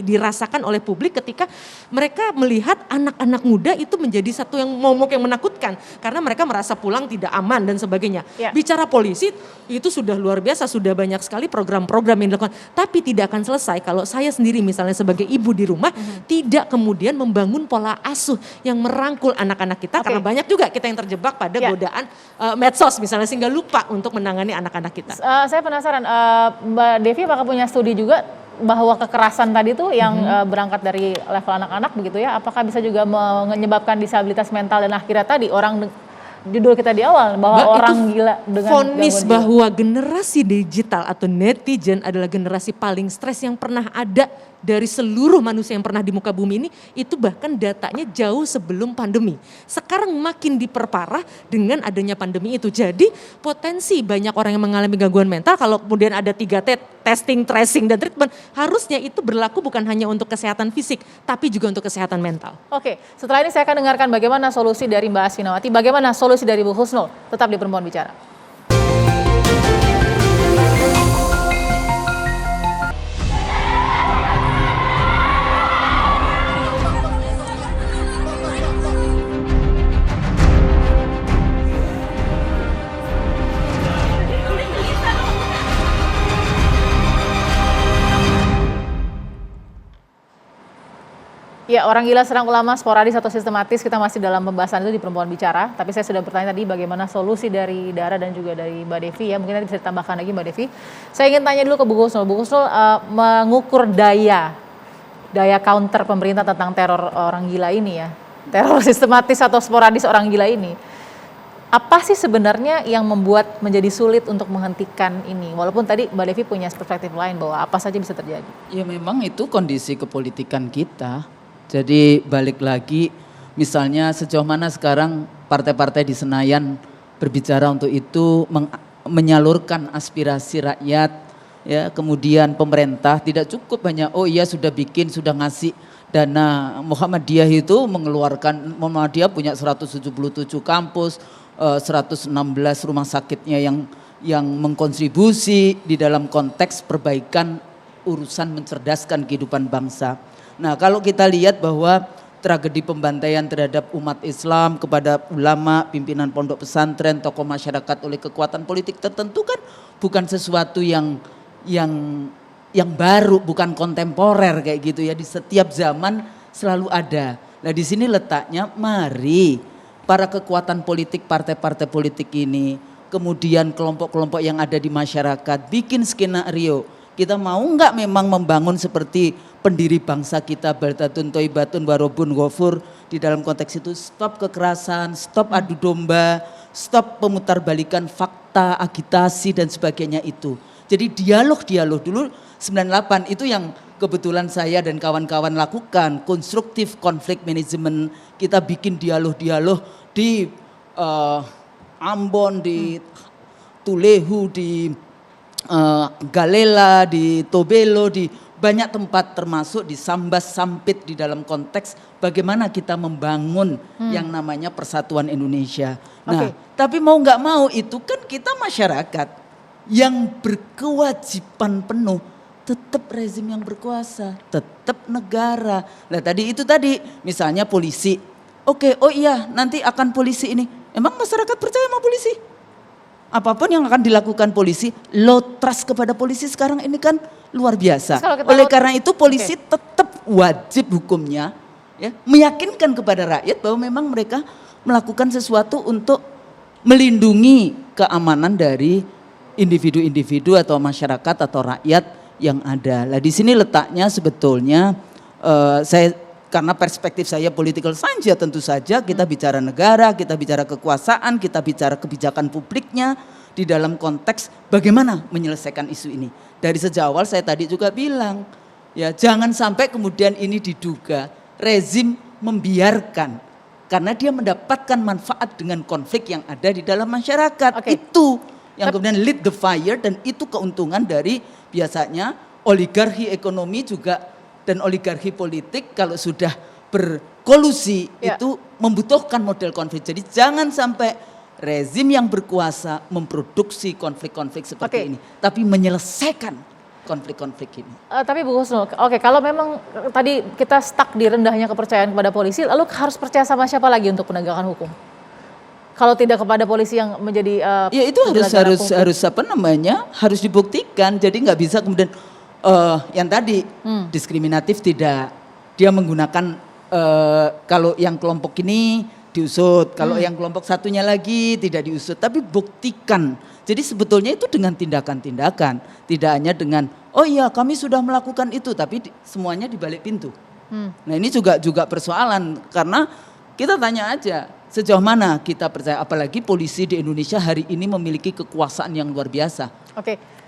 dirasakan oleh publik ketika mereka melihat anak-anak muda itu menjadi satu yang momok yang menakutkan. Karena mereka merasa pulang tidak aman dan sebagainya. Bicara polisi itu sudah luar biasa, sudah banyak sekali program-program yang dilakukan. Tapi tidak akan selesai kalau saya sendiri misalnya sebagai ibu di rumah, tidak kemudian membangun pola asuh yang merangkul anak-anak kita karena banyak juga kita yang terjebak pada godaan medsos misalnya sehingga lupa untuk menangani anak-anak kita. Saya penasaran Mbak Devi apakah punya studi juga bahwa kekerasan tadi tuh yang berangkat dari level anak-anak begitu ya, apakah bisa juga menyebabkan disabilitas mental dan akhirnya tadi judul kita di awal bahwa orang gila dengan vonis bahwa generasi digital atau netizen adalah generasi paling stres yang pernah ada dari seluruh manusia yang pernah di muka bumi ini, itu bahkan datanya jauh sebelum pandemi. Sekarang makin diperparah dengan adanya pandemi itu. Jadi potensi banyak orang yang mengalami gangguan mental kalau kemudian ada 3T, testing, tracing, dan treatment, harusnya itu berlaku bukan hanya untuk kesehatan fisik, tapi juga untuk kesehatan mental. Oke, setelah ini saya akan dengarkan bagaimana solusi dari Mbak Asfinawati, bagaimana solusi dari Bu Husnul, tetap di Perempuan Bicara. Ya, orang gila serang ulama sporadis atau sistematis, kita masih dalam pembahasan itu di Perempuan Bicara. Tapi saya sudah bertanya tadi bagaimana solusi dari Dara dan juga dari Mbak Devi ya. Mungkin nanti bisa ditambahkan lagi Mbak Devi. Saya ingin tanya dulu ke Bu Husnul. Bu Husnul mengukur daya counter pemerintah tentang teror orang gila ini ya. Teror sistematis atau sporadis orang gila ini. Apa sih sebenarnya yang membuat menjadi sulit untuk menghentikan ini? Walaupun tadi Mbak Devi punya perspektif lain bahwa apa saja bisa terjadi. Ya memang itu kondisi kepolitikan kita. Jadi balik lagi misalnya sejauh mana sekarang partai-partai di Senayan berbicara untuk itu menyalurkan aspirasi rakyat ya, kemudian pemerintah tidak cukup hanya oh iya sudah sudah ngasih dana. Muhammadiyah itu Muhammadiyah punya 177 kampus, 116 rumah sakitnya yang mengkontribusi di dalam konteks perbaikan urusan mencerdaskan kehidupan bangsa. Nah kalau kita lihat bahwa tragedi pembantaian terhadap umat Islam kepada ulama, pimpinan pondok pesantren, tokoh masyarakat oleh kekuatan politik tertentu kan bukan sesuatu yang baru, bukan kontemporer kayak gitu ya, di setiap zaman selalu ada. Nah di sini letaknya, mari para kekuatan politik, partai-partai politik ini, kemudian kelompok-kelompok yang ada di masyarakat bikin skenario. Kita mau nggak memang membangun seperti pendiri bangsa kita Baldatun Thayyibatun Warobun Ghafur, di dalam konteks itu stop kekerasan, stop adu domba, stop pemutarbalikan fakta, agitasi dan sebagainya itu. Jadi dialog dulu 98 itu yang kebetulan saya dan kawan-kawan lakukan, konstruktif konflik manajemen. Kita bikin dialog di Ambon, di Tulehu, di Galela, di Tobelo, di banyak tempat termasuk di Sambas Sampit di dalam konteks bagaimana kita membangun yang namanya persatuan Indonesia. Nah, tapi mau nggak mau itu kan kita masyarakat yang berkewajiban penuh tetap rezim yang berkuasa, tetap negara. Nah tadi misalnya polisi, oh iya nanti akan polisi ini. Emang masyarakat percaya sama polisi? apapun yang akan dilakukan polisi, low trust kepada polisi sekarang ini kan luar biasa. Oleh karena itu polisi tetap wajib hukumnya ya, meyakinkan kepada rakyat bahwa memang mereka melakukan sesuatu untuk melindungi keamanan dari individu-individu atau masyarakat atau rakyat yang ada. Nah, di sini letaknya sebetulnya karena perspektif saya political science ya tentu saja kita bicara negara, kita bicara kekuasaan, kita bicara kebijakan publiknya di dalam konteks bagaimana menyelesaikan isu ini. Dari sejak awal saya tadi juga bilang, ya jangan sampai kemudian ini diduga rezim membiarkan karena dia mendapatkan manfaat dengan konflik yang ada di dalam masyarakat. Itu yang kemudian lead the fire dan itu keuntungan dari biasanya oligarki ekonomi juga dan oligarki politik kalau sudah berkolusi itu membutuhkan model konflik. Jadi jangan sampai rezim yang berkuasa memproduksi konflik-konflik seperti ini, tapi menyelesaikan konflik-konflik ini. Tapi Bu Husnul, kalau memang tadi kita stuck di rendahnya kepercayaan kepada polisi, lalu harus percaya sama siapa lagi untuk penegakan hukum? Kalau tidak kepada polisi yang menjadi ya itu harus apa namanya harus dibuktikan. Jadi nggak bisa kemudian yang tadi diskriminatif tidak, dia menggunakan kalau yang kelompok ini diusut, kalau yang kelompok satunya lagi tidak diusut, tapi buktikan. Jadi sebetulnya itu dengan tindakan-tindakan, tidak hanya dengan oh iya kami sudah melakukan itu, tapi semuanya di balik pintu. Nah ini juga persoalan karena kita tanya aja sejauh mana kita percaya, apalagi polisi di Indonesia hari ini memiliki kekuasaan yang luar biasa.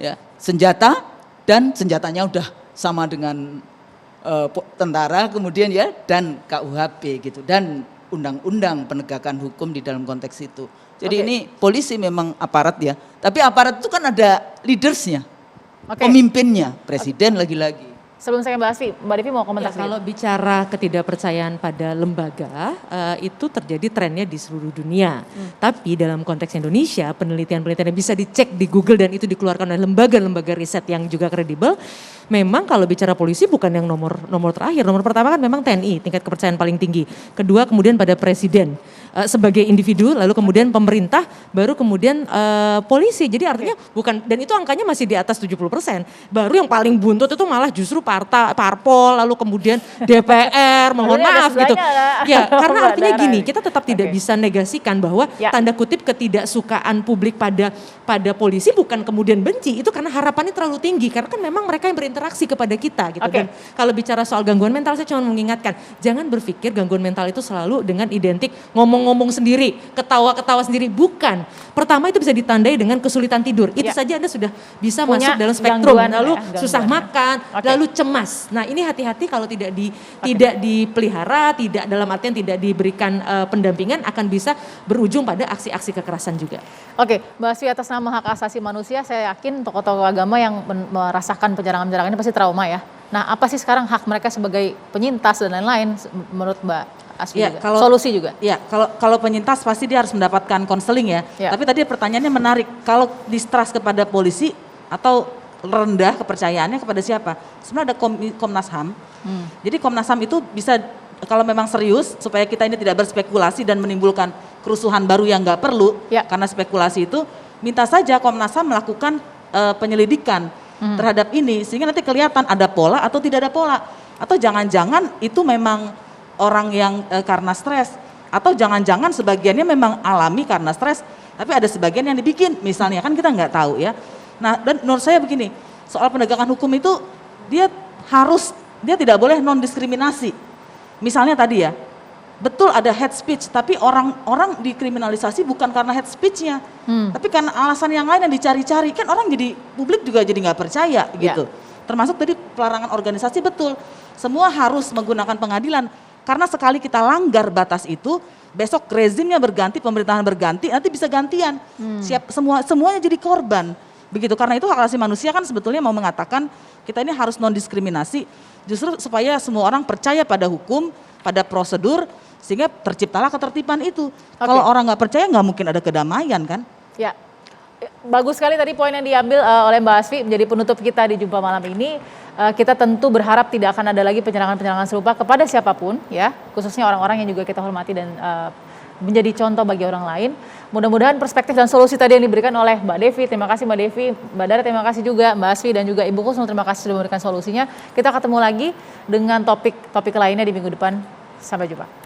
Ya, senjata dan senjatanya udah sama dengan tentara kemudian ya dan KUHP gitu dan undang-undang penegakan hukum di dalam konteks itu. Jadi ini polisi memang aparat ya, tapi aparat itu kan ada leadersnya, pemimpinnya, presiden lagi-lagi. Sebelum saya Mbak Asfi, Mbak Devi mau komentar Kalau bicara ketidakpercayaan pada lembaga, itu terjadi trennya di seluruh dunia. Tapi dalam konteks Indonesia, penelitian-penelitian yang bisa dicek di Google dan itu dikeluarkan oleh lembaga-lembaga riset yang juga kredibel, memang kalau bicara polisi bukan yang nomor terakhir. Nomor pertama kan memang TNI, tingkat kepercayaan paling tinggi. Kedua kemudian pada presiden sebagai individu, lalu kemudian pemerintah, baru kemudian polisi. Jadi artinya bukan, dan itu angkanya masih di atas 70%. Baru yang paling buntut itu malah justru parpol, lalu kemudian DPR, mohon maaf gitu. Ya, karena artinya gini, kita tetap tidak bisa negasikan bahwa tanda kutip ketidaksukaan publik pada polisi bukan kemudian benci, itu karena harapannya terlalu tinggi, karena kan memang mereka yang berinteraksi kepada kita gitu. Dan kalau bicara soal gangguan mental, saya cuma mengingatkan, jangan berpikir gangguan mental itu selalu dengan identik ngomong-ngomong sendiri, ketawa-ketawa sendiri, bukan. Pertama itu bisa ditandai dengan kesulitan tidur, itu saja Anda sudah bisa masuk dalam spektrum, lalu susah makan, lalu cemas. Nah ini hati-hati kalau tidak dipelihara, tidak dalam artian tidak diberikan pendampingan, akan bisa berujung pada aksi-aksi kekerasan juga. Mbak Asfi, atas nama hak asasi manusia, saya yakin tokoh-tokoh agama yang merasakan penyerangan-penyerangan ini pasti trauma ya. Nah apa sih sekarang hak mereka sebagai penyintas dan lain-lain menurut Mbak Asfi juga? Solusi juga? Ya, kalau penyintas pasti dia harus mendapatkan konseling ya. Tapi tadi pertanyaannya menarik, kalau distrust kepada polisi atau rendah kepercayaannya kepada siapa? Sebenarnya ada Komnas HAM. Jadi Komnas HAM itu bisa kalau memang serius supaya kita ini tidak berspekulasi dan menimbulkan kerusuhan baru yang nggak perlu karena spekulasi itu, minta saja Komnas HAM melakukan penyelidikan terhadap ini sehingga nanti kelihatan ada pola atau tidak ada pola, atau jangan-jangan itu memang orang yang karena stres, atau jangan-jangan sebagiannya memang alami karena stres tapi ada sebagian yang dibikin misalnya, kan kita nggak tahu ya. Nah, dan menurut saya begini, soal penegakan hukum itu dia tidak boleh non diskriminasi. Misalnya tadi ya, betul ada hate speech, tapi orang dikriminalisasi bukan karena hate speech-nya, tapi karena alasan yang lain yang dicari-cari. Kan orang jadi, publik juga jadi nggak percaya gitu. Termasuk tadi pelarangan organisasi, betul. Semua harus menggunakan pengadilan, karena sekali kita langgar batas itu, besok rezimnya berganti, pemerintahan berganti, nanti bisa gantian. Semuanya jadi korban. Begitu, karena itu hak asasi manusia kan sebetulnya mau mengatakan kita ini harus non diskriminasi justru supaya semua orang percaya pada hukum, pada prosedur, sehingga terciptalah ketertiban itu. Kalau orang nggak percaya nggak mungkin ada kedamaian kan? Ya, bagus sekali tadi poin yang diambil oleh Mbak Asfi menjadi penutup kita di jumpa malam ini. Kita tentu berharap tidak akan ada lagi penyerangan-penyerangan serupa kepada siapapun ya, khususnya orang-orang yang juga kita hormati dan menjadi contoh bagi orang lain. Mudah-mudahan perspektif dan solusi tadi yang diberikan oleh Mbak Devi, terima kasih Mbak Devi, Mbak Dara terima kasih juga, Mbak Asfi dan juga Ibu Kusnul terima kasih sudah memberikan solusinya. Kita ketemu lagi dengan topik lainnya di minggu depan. Sampai jumpa.